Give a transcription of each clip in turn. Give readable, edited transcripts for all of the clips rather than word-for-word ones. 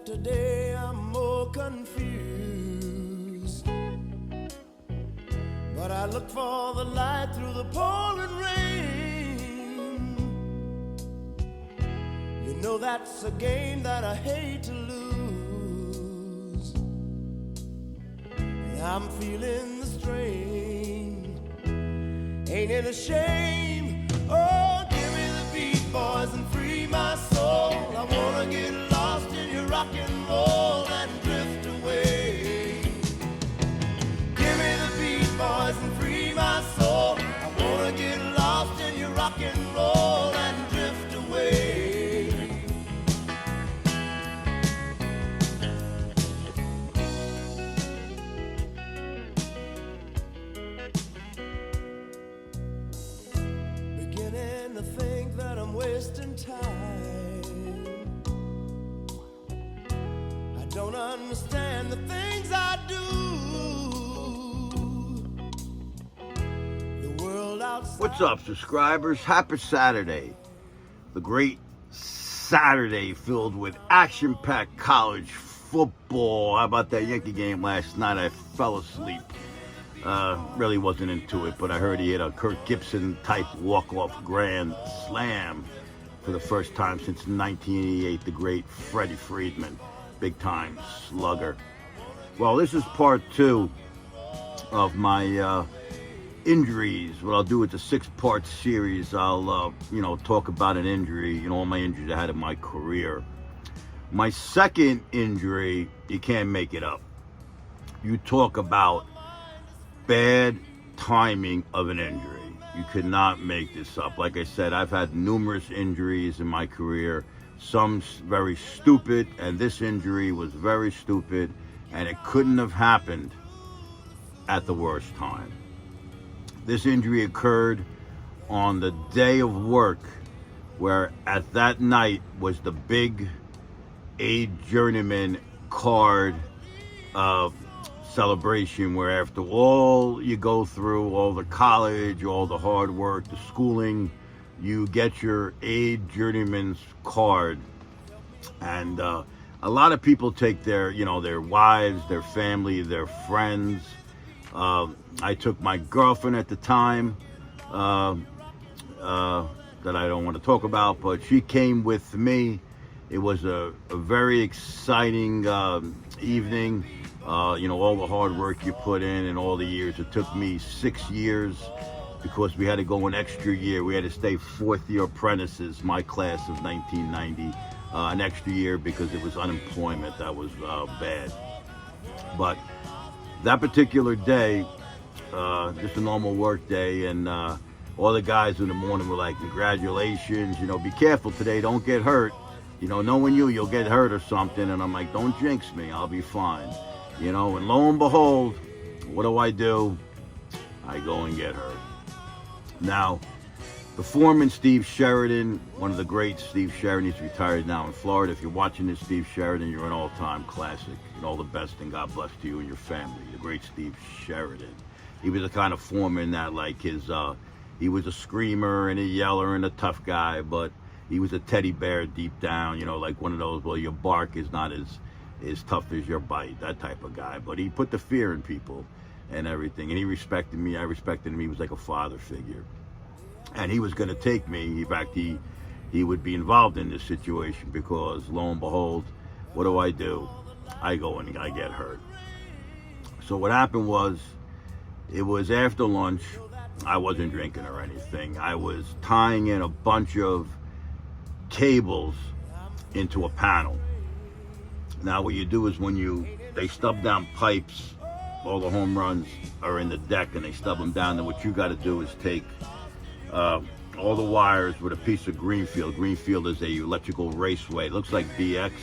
today I'm more confused. But I look for the light through the pouring rain. You know that's a game that I hate to lose. And I'm feeling the strain. Ain't it a shame? Oh, give me the beat, boys, and free my soul. I wanna get lost in your rock and roll and drift away. Give me the beat, boys, and free my soul. I wanna get lost in your rock and roll and drift away. Beginning to think that I'm wasting time. I don't understand the things I do. The world outside. What's up, subscribers? Happy Saturday. The great Saturday filled with action-packed college football. How about that Yankee game last night? I fell asleep. Really wasn't into it, but I heard he hit a Kirk Gibson-type walk-off grand slam for the first time since 1988, the great Freddie Freeman, big-time slugger. Well, this is part 2 of my injuries. What I'll do is a 6-part series. I'll, talk about an injury, all my injuries I had in my career. My second injury, you can't make it up. You talk about bad timing of an injury. You could not make this up. Like I said, I've had numerous injuries in my career, some very stupid, and this injury was very stupid, and it couldn't have happened at the worst time. This injury occurred on the day of work, where at that night was the big A Journeyman card celebration, where after all you go through, all the college, all the hard work, the schooling, you get your A Journeyman's card. And a lot of people take their wives, their family, their friends. I took my girlfriend at the time, that I don't want to talk about, but she came with me. It was a very exciting evening. All the hard work you put in and all the years. It took me 6 years because we had to go an extra year. We had to stay 4th-year apprentices, my class of 1990, an extra year because it was unemployment that was bad. But that particular day, just a normal work day, and all the guys in the morning were like, congratulations, be careful today, don't get hurt. Knowing you'll get hurt or something. And I'm like, don't jinx me, I'll be fine. And lo and behold, what do? I go and get hurt. Now, the foreman, Steve Sheridan, one of the greats, Steve Sheridan, he's retired now in Florida. If you're watching this, Steve Sheridan, you're an all-time classic. All the best, and God bless to you and your family. The great Steve Sheridan. He was the kind of foreman that, he was a screamer and a yeller and a tough guy, but he was a teddy bear deep down, like one of those, well, your bark is not as tough as your bite, that type of guy. But he put the fear in people and everything, and he respected me. I respected him. He was like a father figure, and he was going to take me. In fact, he would be involved in this situation because, lo and behold, what do? I go and I get hurt. So what happened was, it was after lunch. I wasn't drinking or anything. I was tying in a bunch of cables into a panel. Now what you do is when they stub down pipes, all the home runs are in the deck and they stub them down, then what you got to do is take all the wires with a piece of Greenfield. Greenfield is a electrical raceway. It looks like BX,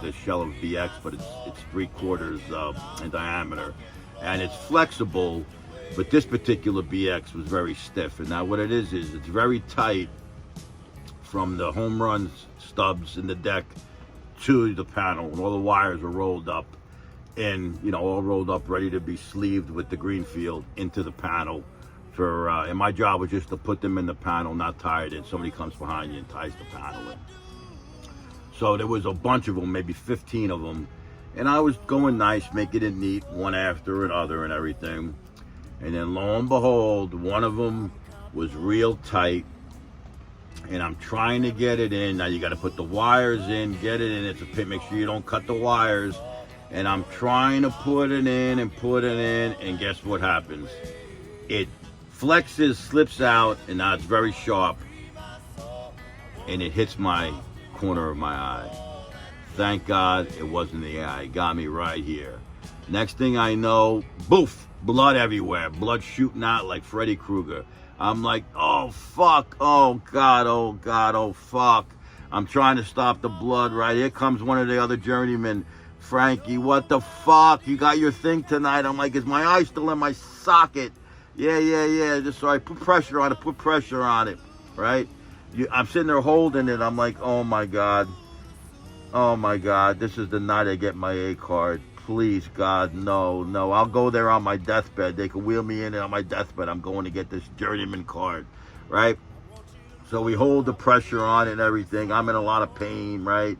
the shell of BX, but it's 3/4 in diameter, and it's flexible. But this particular BX was very stiff. And now what it is it's very tight from the home run stubs in the deck to the panel, and all the wires are rolled up and all rolled up, ready to be sleeved with the Greenfield into the panel. And my job was just to put them in the panel, not tie it in. Somebody comes behind you and ties the panel in. So there was a bunch of them, maybe 15 of them. And I was going nice, making it neat, one after another and everything. And then lo and behold, one of them was real tight. And I'm trying to get it in. Now you got to put the wires in, get it in. It's a pit. Make sure you don't cut the wires. And I'm trying to put it in and put it in. And guess what happens? It flexes, slips out, and now it's very sharp. And it hits my corner of my eye. Thank God it wasn't the eye. It got me right here. Next thing I know, boof, blood everywhere. Blood shooting out like Freddy Krueger. I'm like, oh, fuck. Oh, God, oh, God, oh, fuck. I'm trying to stop the blood, right? Here comes one of the other journeymen. Frankie, what the fuck? You got your thing tonight. I'm like, is my eye still in my socket? Yeah. Just sorry. Put pressure on it, right? I'm sitting there holding it. I'm like, oh, my God. Oh, my God. This is the night I get my A card. Please, God, no. I'll go there on my deathbed. They can wheel me in on my deathbed. I'm going to get this journeyman card, right? So we hold the pressure on and everything. I'm in a lot of pain, right?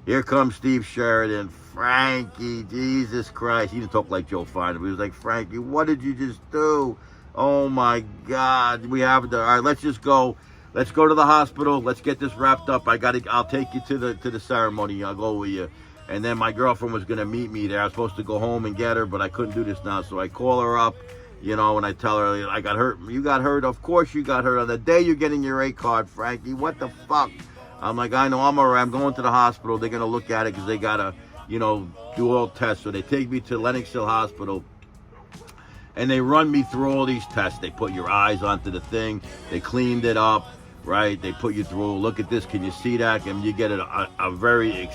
Here comes Steve Sheridan. Frankie, Jesus Christ. He didn't talk like Joe Finer. He was like, Frankie, what did you just do? Oh, my God. We have to. All right, let's just go. Let's go to the hospital. Let's get this wrapped up. I'll take you to the ceremony. I'll go with you. And then my girlfriend was going to meet me there. I was supposed to go home and get her, but I couldn't do this now. So I call her up, and I tell her, I got hurt. You got hurt? Of course you got hurt. On the day you're getting your A card, Frankie. What the fuck? I'm like, I know, I'm all right. I'm going to the hospital. They're going to look at it because they got to, do all tests. So they take me to Lenox Hill Hospital. And they run me through all these tests. They put your eyes onto the thing. They cleaned it up, right? They put you through, look at this. Can you see that? And you get a very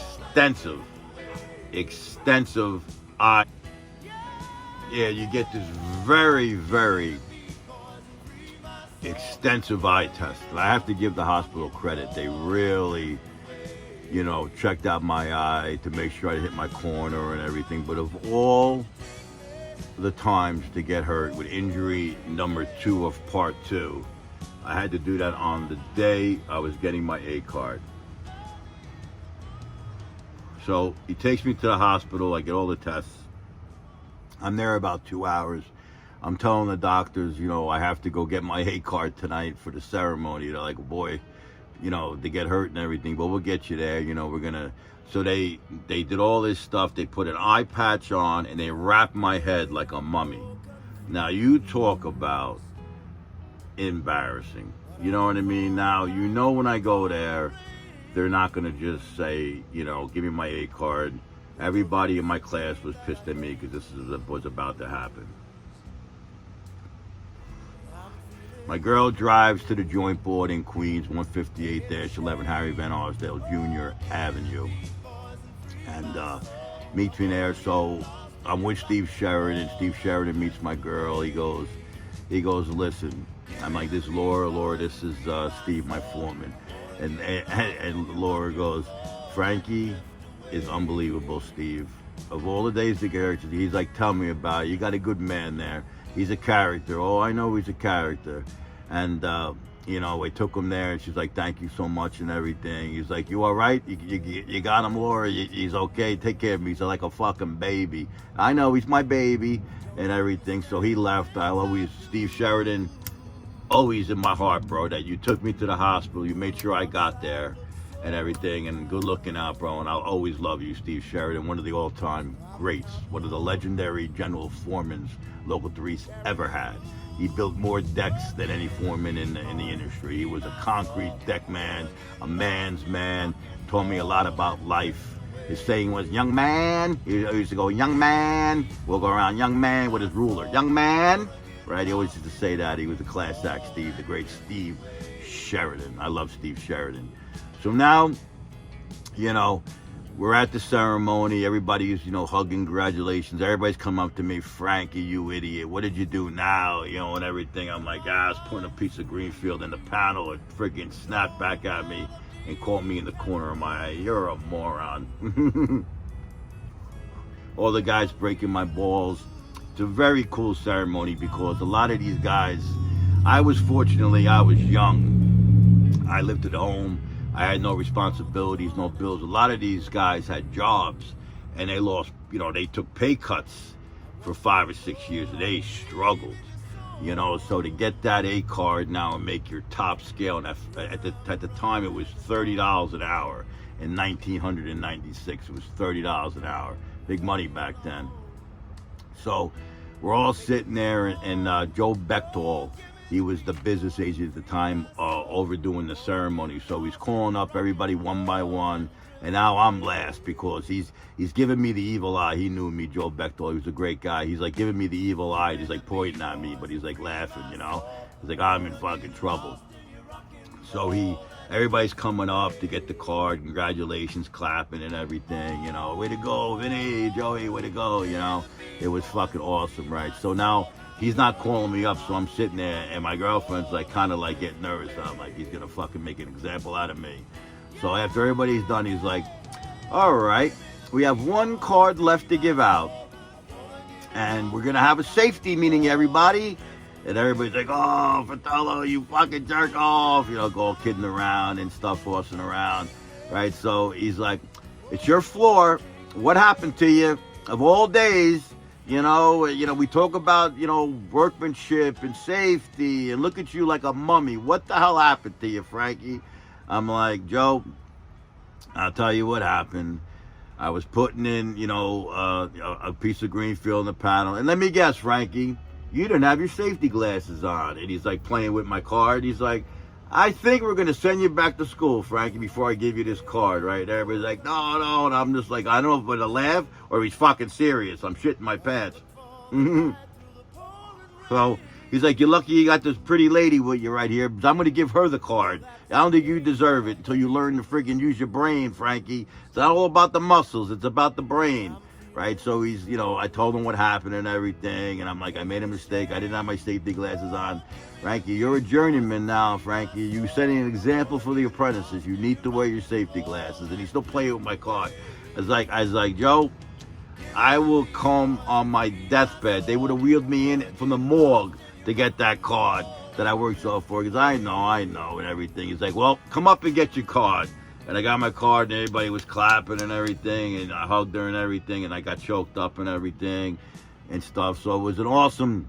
extensive eye. Yeah, you get this very, very extensive eye test. I have to give the hospital credit. They really, checked out my eye to make sure I hit my corner and everything. But of all the times to get hurt with injury number 2 of part 2, I had to do that on the day I was getting my A card. So he takes me to the hospital. I get all the tests. I'm there about 2 hours. I'm telling the doctors, I have to go get my A card tonight for the ceremony. They're like, boy, they get hurt and everything, but we'll get you there. We're going to. So they did all this stuff. They put an eye patch on and they wrapped my head like a mummy. Now, you talk about embarrassing. You know what I mean? Now, when I go there, they're not going to just say, give me my A card. Everybody in my class was pissed at me because this was about to happen. My girl drives to the joint board in Queens, 158-11 Harry Van Arsdale Jr. Avenue. And meets me there. So I'm with Steve Sheridan. Steve Sheridan meets my girl. He goes, listen. I'm like, this is Laura, this is Steve, my foreman. And Laura goes, Frankie is unbelievable, Steve. Of all the days to get hurt, he's like, tell me about it. You got a good man there. He's a character. Oh, I know he's a character. And, we took him there, and she's like, thank you so much and everything. He's like, you all right? You got him, Laura? He's okay? Take care of me. He's like a fucking baby. I know, he's my baby and everything. So he left. Steve Sheridan, always in my heart, bro, that you took me to the hospital. You made sure I got there and everything. And good looking out, bro. And I'll always love you, Steve Sheridan, one of the all-time greats, one of the legendary general foremans Local 3's ever had. He built more decks than any foreman in the industry. He was a concrete deck man, a man's man, taught me a lot about life. His saying was, young man. He used to go, young man. We'll go around, young man, with his ruler. Young man. Right? He always used to say that. He was a class act, Steve, the great Steve Sheridan. I love Steve Sheridan. So now, we're at the ceremony. Everybody's, hugging, congratulations. Everybody's come up to me, Frankie, you idiot. What did you do now? And everything. I'm like, I was putting a piece of Greenfield in the panel. It freaking snapped back at me and caught me in the corner of my eye. You're a moron. All the guys breaking my balls. It's a very cool ceremony because a lot of these guys, I was young. I lived at home. I had no responsibilities, no bills. A lot of these guys had jobs, and they lost, they took pay cuts for 5 or 6 years, and they struggled. So to get that A card now and make your top scale, and at the time it was $30 an hour. In 1996, it was $30 an hour. Big money back then. So we're all sitting there, and Joe Bechtel, he was the business agent at the time, overdoing the ceremony. So he's calling up everybody one by one, and now I'm last because he's giving me the evil eye. He knew me, Joe Bechtel. He was a great guy. He's like giving me the evil eye. He's like pointing at me, but he's like laughing, He's like, I'm in fucking trouble. So everybody's coming up to get the card, congratulations, clapping and everything, way to go, Vinny, Joey, way to go, It was fucking awesome, right? So now he's not calling me up, so I'm sitting there, and my girlfriend's like kind of like getting nervous. I'm like, he's gonna fucking make an example out of me. So after everybody's done, he's like, all right, we have one card left to give out, and we're gonna have a safety meeting, everybody. And everybody's like, oh, Fratello, you fucking jerk off, go kidding around and stuff, horsing around, right? So he's like, it's your floor. What happened to you? Of all days, we talk about, workmanship and safety, and look at you like a mummy. What the hell happened to you, Frankie? I'm like, Joe, I'll tell you what happened. I was putting in, a piece of green fill in the panel. And let me guess, Frankie, you didn't have your safety glasses on. And he's like playing with my card. He's like, I think we're going to send you back to school, Frankie, before I give you this card, right? And everybody's like, no. And I'm just like, I don't know if it's a laugh or he's fucking serious. I'm shitting my pants. So he's like, you're lucky you got this pretty lady with you right here, because I'm going to give her the card. I don't think you deserve it until you learn to friggin' use your brain, Frankie. It's not all about the muscles. It's about the brain. Right, so he's, I told him what happened and everything, and I'm like, I made a mistake. I didn't have my safety glasses on. Frankie, you're a journeyman now, Frankie. You're setting an example for the apprentices. You need to wear your safety glasses. And he's still playing with my card. I was like, Joe, I will come on my deathbed. They would have wheeled me in from the morgue to get that card that I worked so for, because I know, and everything. He's like, well, come up and get your card. And I got my card, and everybody was clapping and everything, and I hugged her and everything, and I got choked up and everything and stuff. So it was an awesome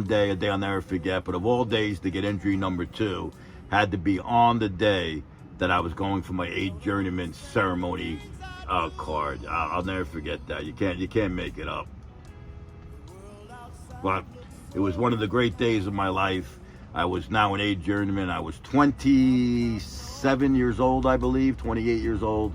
day, a day I'll never forget. But of all days, to get injury number 2 had to be on the day that I was going for my 8 journeyman ceremony card. I'll never forget that. You can't make it up. But it was one of the great days of my life. I was now an 8 journeyman. I was 27 years old, I believe, 28 years old.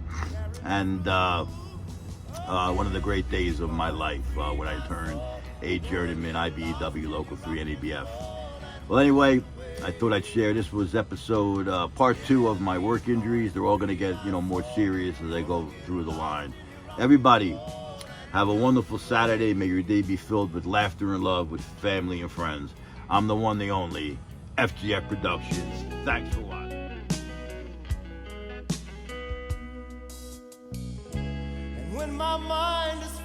And one of the great days of my life when I turned 8 journeyman, IBEW Local 3 NABF. Well, anyway, I thought I'd share. This was episode part 2 of my work injuries. They're all going to get, more serious as I go through the line. Everybody, have a wonderful Saturday. May your day be filled with laughter and love with family and friends. I'm the one, the only, FGF Productions. Thanks for watching. And when my mind is